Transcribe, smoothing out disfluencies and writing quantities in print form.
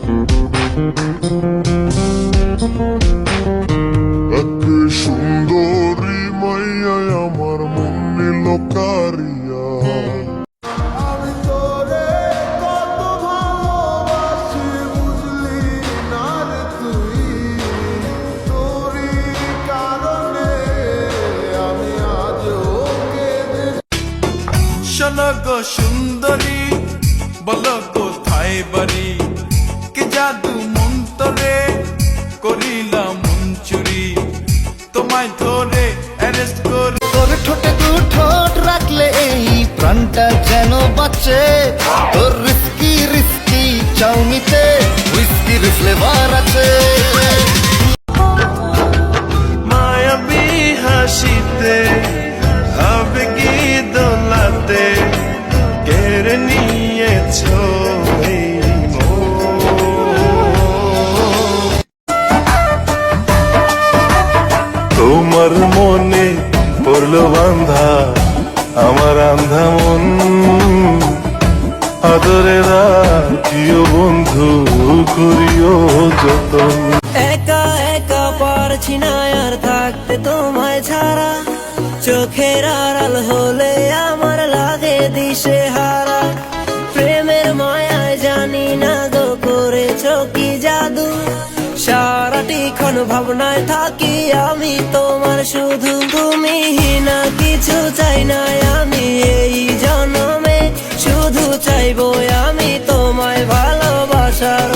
এক সুন্দরী মাইয়া আমার মন নিল কারিয়া। আমি তোরে কত ভালোবাসি বুঝলি না রে তুই, তোরই কারণে আমি আজও কেঁদে। শোনো গো সুন্দরী, বলো কোথায় বাড়ি, কে জাদু মন্তরে করিলাম মন চুরি, তোমায় ধরে অ্যারেস্ট করে। তোর ঠোঁটে দু ঠোঁট রাখলে এই প্রাণটা যেন বাঁচে, তোর রিস্কি রিস্কি চাউমিতে হুইস্কির ফ্লেভার আছে। মায়াবী হাসিতে আবেগী দোলাতে কেড়ে নিয়েছো এই তোমার মনে পড়লো বান্ধা আমার আন্ধা মন, আদরে রাখিও বন্ধু করিও যতন। একা একা পারছি না আর থাকতে তোমায় ছাড়া, চোখের আড়াল হলে আমার লাগে দিশে হারা। প্রেমের মায়ায় জানি না গো করেছো কি জাদু, সারাটি ক্ষণ ভাবনায় থাকি আমি তোমার শুধু। তুমি না কিছু চাই না আমি এই জন্মে, শুধু চাইবো আমি তোমায় ভালোবাসার